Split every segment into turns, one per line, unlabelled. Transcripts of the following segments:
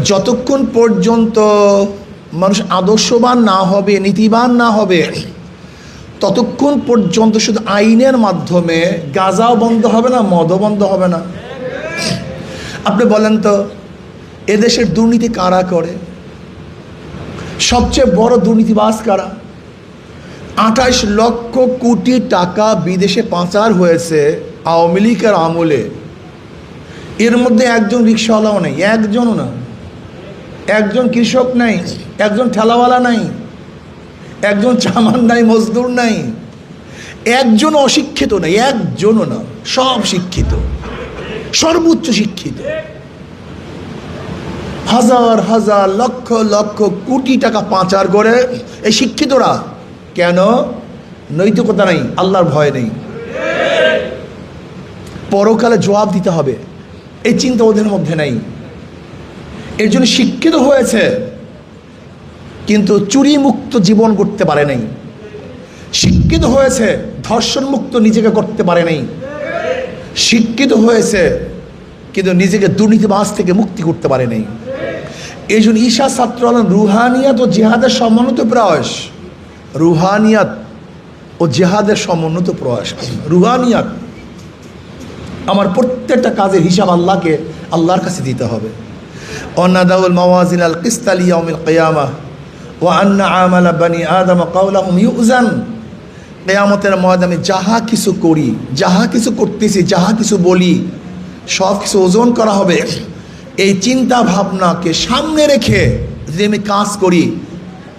যতক্ষণ পর্যন্ত মানুষ আদর্শবান না হবে, নীতিবান না হবে, ততক্ষণ পর্যন্ত শুধু আইনের মাধ্যমে গাঁজাও বন্ধ হবে না, মদও বন্ধ হবে না। আপনি বলেন তো, এদেশের দুর্নীতি কারা করে? সবচেয়ে বড় দুর্নীতিবাজ কারা? 28 লক্ষ কোটি টাকা বিদেশে পাচার হয়েছে আওয়ামী লীগের আমলে। এর মধ্যে একজন রিক্সাওয়ালাও নেই, একজনও না। একজন কৃষক নাই, একজন ঠেলাওয়ালা নাই, একজন চামান নাই, মজদুর নাই, একজন অশিক্ষিত নাই, একজনও না। সব শিক্ষিত, সর্বোচ্চ শিক্ষিত। হাজার হাজার লক্ষ লক্ষ কোটি টাকা পাচার করে এই শিক্ষিতরা। কেন? নৈতিকতা নাই, আল্লাহর ভয় নেই, পরকালে জবাব দিতে হবে, এই চিন্তা ওদের মধ্যে নাই। এর জন্য শিক্ষিত হয়েছে কিন্তু চুরি মুক্ত জীবন করতে পারে নাই। শিক্ষিত হয়েছে ধর্ষণ মুক্ত নিজেকে করতে পারে নাই। শিক্ষিত হয়েছে কিন্তু নিজেকে দুর্নীতিবাজ থেকে মুক্তি করতে পারে নাই। এই জন্য ঈশা ছাত্র আন্দোলন রুহানিয়াত ও জিহাদের সমন্বিত প্রয়াস। রুহানিয়াত ও জিহাদের সমন্বিত প্রয়াস। রুহানিয়াত, আমার প্রত্যেকটা কাজের হিসাব আল্লাহর কাছে দিতে হবে। ওয়ানাদাউল মাওয়াজিন আল কিসত লিয়াউমিল কিয়ামাহ ওয়া আন্না আমালা বানি আদম কাওলাহুম ইউজান। কিয়ামতের ময়দানে যাহা কিছু করি, যাহা কিছু করতেছি, যাহা কিছু বলি, সব কিছু ওজন করা হবে। এই চিন্তা ভাবনাকে সামনে রেখে যদি আমি কাজ করি,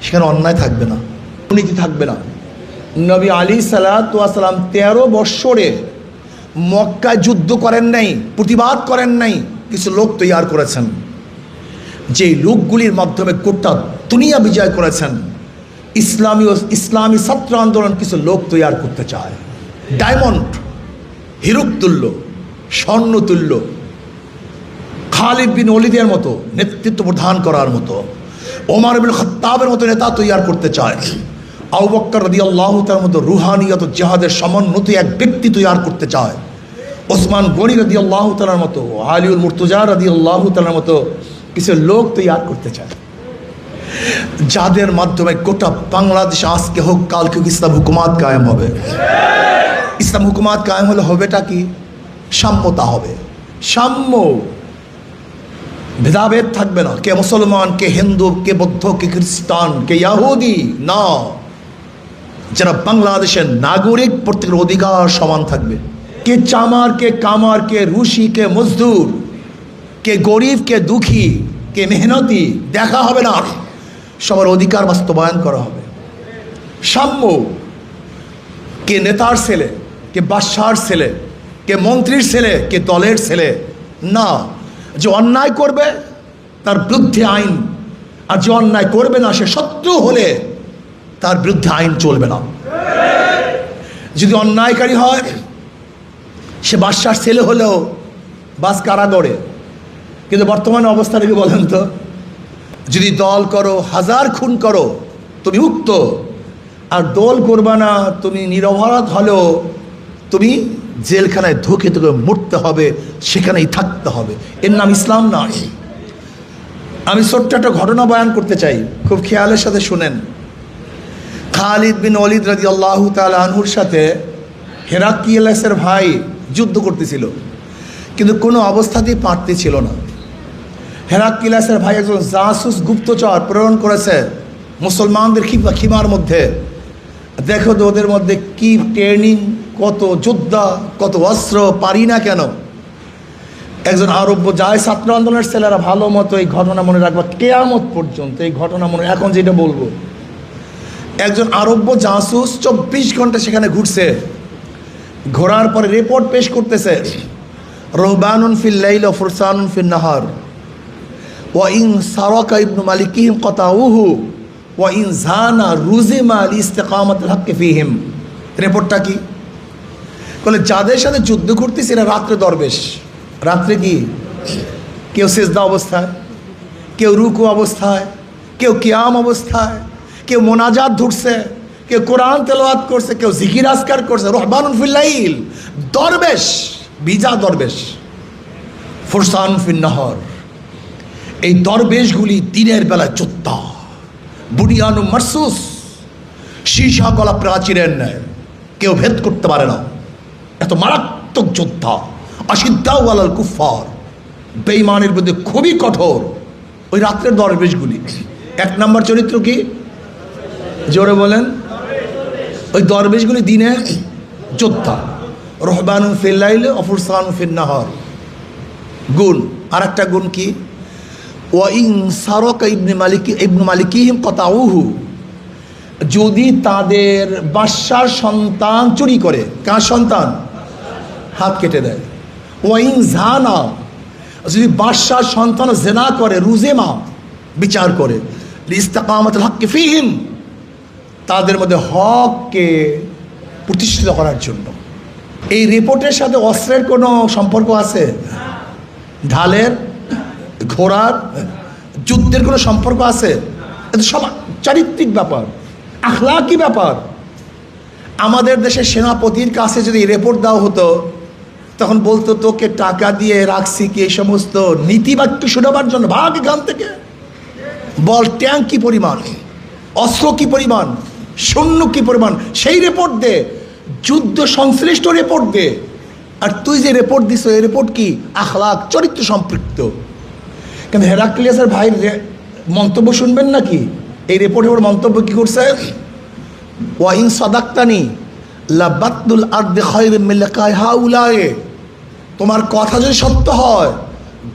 সেখানে অন্যায় থাকবে না, দুর্নীতি থাকবে না। নবী আলাইহিস সালাতু ওয়াস সালাম 13 বৎসরে মক্কায় যুদ্ধ করেন নাই, প্রতিবাদ করেন নাই। কিছু লোক তৈয়ার করেছেন, যেই লোকগুলির মাধ্যমে গোটা দুনিয়া বিজয় করেছেন। ইসলামী ছাত্র আন্দোলন কিছু লোক তৈয়ার করতে চায়, ডায়মন্ড, হিরুক তুল্য, স্বর্ণ তুল্য, খালিদ বিন ওয়ালিদের মতো নেতৃত্ব প্রদান করার মতো, ওমর ইবনে খাত্তাবের মতো নেতা তৈয়ার করতে চায়, আবু বকর রাদিয়াল্লাহু তাআলার মতো রুহানিয়ত ও জিহাদের সমন্বিত এক ব্যক্তি তৈয়ার করতে চায়, ওসমান গনি রাদিয়াল্লাহু তাআলার মতো, আলিউল মুর্তজা রাদিয়াল্লাহু তাআলার মতো কিছু লোক তৈয়ার করতে চায়, যাদের মাধ্যমে গোটা বাংলাদেশ আজকে হোক কালকে ইসলাম হুকুমাত কায়েম হবে। ইসলাম হুকুমাত কায়েম হলে হবেটা কি? সাম্যতা হবে, সাম্য, ভেদাভেদ থাকবে না। কে মুসলমান, কে হিন্দু, কে বৌদ্ধ, কে খ্রিস্টান, কে ইয়াহুদি, না। যারা বাংলাদেশের নাগরিক, প্রত্যেকের অধিকার সমান থাকবে। কে চামার, কে কামার, কে রুশি, কে মজদুর, কে গরিব, কে দুঃখী, কে মেহনতি দেখা হবে না, সবার অধিকার বাস্তবায়ন করা হবে। সাম্য, কে নেতার ছেলে, কে বাদশার ছেলে, কে মন্ত্রীর ছেলে, কে দলের ছেলে, না। যে অন্যায় করবে তার বিরুদ্ধে আইন, আর যে অন্যায় করবে না, সে শত্রু হলে তার বিরুদ্ধে আইন চলবে না। যদি অন্যায়কারী হয়, সে বাদশার ছেলে হলেও বাস কারাগারে। কিন্তু বর্তমানে অবস্থা থেকে বলেন তো, যদি দল করো, হাজার খুন করো, তুমি মুক্ত। আর দল করবা না, তুমি নিরপরাধ হলেও তুমি জেলখানায় ঢুকে তোকে মরতে হবে, সেখানেই থাকতে হবে। এর নাম ইসলাম নয়। আমি ছোট্ট একটা ঘটনা বয়ান করতে চাই, খুব খেয়ালের সাথে শুনেন। খালিদ বিন ওয়ালিদ রাদিয়াল্লাহু তাআলা আনহুর সাথে হেরাক্লিয়াসের ভাই যুদ্ধ করতেছিল, কিন্তু কোনো অবস্থাতেই পারতেছিল না। হেরাক্লিয়াসের ভাই একজন জাসুস গুপ্তচর প্রেরণ করেছে মুসলমানদের খিমার মধ্যে। দেখো তো ওদের মধ্যে কি ট্রেনিং, কত যোদ্ধা, কত অস্ত্র, পারি না কেন। একজন আরব্য যায়, ছাত্র আন্দোলনের ছেলেরা ভালো মতো এই ঘটনা মনে রাখবা, কেয়ামত পর্যন্ত এই ঘটনা মনে, এখন যেটা বলবো। একজন আরব্য জাসুস 24 ঘন্টা সেখানে ঘুরছে, ঘোরার পরে রিপোর্ট পেশ করতেছে। রহবানুন ফিল লাইল ওয়া ফুরসানুন ফিন নাহার ওয়া ইন সারাকা ইবনু মালিকিহিম কাতাউহু ওয়া ইন জানা রুজিমা লিইস্তিকামাতিল হাক্কি ফিহিম। রিপোর্টটা কি? বলে যাদের সাথে যুদ্ধ করতেছে এরা রাত্রে দরবেশ। রাত্রে কি? কেউ সেজদা অবস্থায়, কেউ রুকু অবস্থায়, কেউ কিয়াম অবস্থায়, কেউ মোনাজাত ধরছে, কেউ কোরআন তেলাওয়াত করছে, কেউ জিকির আজকার করছে। রহবানুন ফিল লাইল, দরবেশ, বিজা দরবেশ। ফুরসান ফিন নাহর, এই দরবেশগুলি দিনের বেলা যোদ্ধা, বুনিয়ানু মারসুস, সীসা গলা প্রাচীরের ন্যায়, কেউ ভেদ করতে পারে না, এত মারাত্মক যোদ্ধা। আশিদ্দাউ আলাল কুফার, বেঈমানের বিরুদ্ধে খুবই কঠোর। ওই রাত্রের দরবেশগুলি এক নম্বর চরিত্র কি? জোরে বলেন। ওই দরবেশগুলি দিনে যোদ্ধা। রহবানুন ফিল লাইলি ওয়া ফুরসানুন ফিন নাহার গুণ। আর একটা গুণ কি? ওয়া ইন সারাকা ইবনু মালিকিহিম কাতাউহু, যদি তাদের বাদশার সন্তান চুরি করে, কার সন্তান? হাত কেটে দেয়। ওয়া ইন জানা, যদি বাদশার সন্তান জেনা করে, রুজেমা, বিচার করে, লিস্তাকামাতুল হক্কি ফিহিম, তাদের মধ্যে হককে প্রতিষ্ঠিত করার জন্য। এই রিপোর্টের সাথে অস্ত্রের কোনো সম্পর্ক আছে? ঢালের, ঘোড়ার, যুদ্ধের কোনো সম্পর্ক আছে? এটা সব চারিত্রিক ব্যাপার, আখলাকি ব্যাপার। আমাদের দেশের সেনাপতির কাছে যদি রিপোর্ট দেওয়া হতো, তখন বলতো তোকে টাকা দিয়ে রাখছি কি এই সমস্ত নীতিবাক্য শোনাবার জন্য? ভাগ এখান থেকে। বল ট্যাঙ্ক কি পরিমাণ, অস্ত্র কি পরিমাণ, সৈন্য কি পরিমাণ, সেই রিপোর্ট দে। যুদ্ধ সংশ্লিষ্ট রিপোর্ট দে। আর তুই যে রিপোর্ট দিস, এই রিপোর্ট কি? আখলাক, চরিত্র সম্পৃক্ত। কিন্তু হেরাক্লিয়াসের ভাইয়ের মন্তব্য শুনবেন নাকি? এই রিপোর্টের ওর মন্তব্য কি করছে? ওয়া ইন সাদাক্তানি লাবাতুল আরদি খায়রুম মিন লিকাই হাউলাই, তোমার কথা যদি সত্য হয়,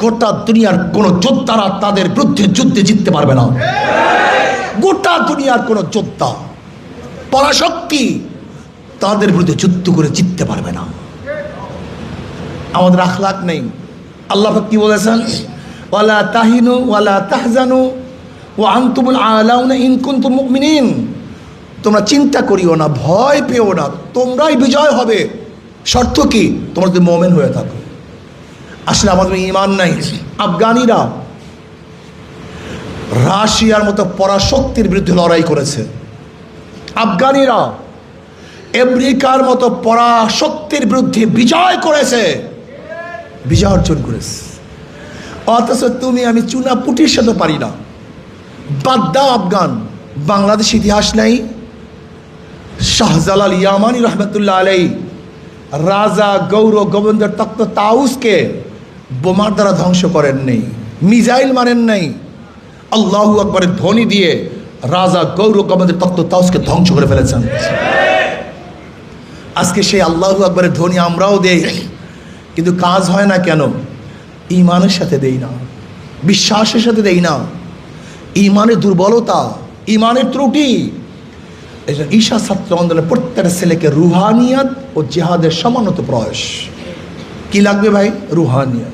গোটা দুনিয়ার কোন যোদ্ধারা তাদের বিরুদ্ধে যুদ্ধে জিততে পারবে না। গোটা দুনিয়ার কোন যোদ্ধা, পরাশক্তি তাদের বিরুদ্ধে যুদ্ধ করে জিততে পারবে না। আমাদের আখলাক নেই। আল্লাহ কি বলেছেন? ওয়ালা তাহিনু ওয়ালা তাহজানু ওয়া আনতুমুল আলাউনা ইন কুনতুম মুমিনিন, তোমরা চিন্তা করিও না, ভয় পেও না, তোমরাই বিজয় হবে। শর্ত কি? তোমরা যদি মুমিন হয়ে থাকো। আসলে আমাদের ঈমান নাই। আফগানিরা রাশিয়ার মতো পরাশক্তির বিরুদ্ধে লড়াই করেছে। আফগানিরা আমেরিকার মতো পরাশক্তির বিরুদ্ধে বিজয় করেছে, বিজয় অর্জন করেছে। অথচ তুমি আমি চুনা পুটির সাথে পারি না। বাদ দাও আফগান, বাংলাদেশ ইতিহাস নাই? শাহজালাল ইয়ামানি রহমতুল্লাহ আলাই রাজা গৌর গোবিন্দের তক্ত তাউসকে বোমার দ্বারা ধ্বংস করেন নেই, মিসাইল মারেন নাই, আল্লাহু আকবরের ধ্বনি দিয়ে রাজা গৌর গোবিন্দের তক্ত তাউসকে ধ্বংস করে ফেলেছেন। আজকে সেই আল্লাহু আকবরের ধ্বনি আমরাও দেই, কিন্তু কাজ হয় না কেন? ঈমানের সাথে দেই না, বিশ্বাসের সাথে দেই না। ঈমানের দুর্বলতা, ঈমানের ত্রুটি। ঈশা ছাত্র আন্দোলনের প্রত্যেকটা ছেলেকে রুহানিয়াত ও জিহাদের সমন্বিত প্রয়াস। কি লাগবে ভাই? রুহানিয়াত।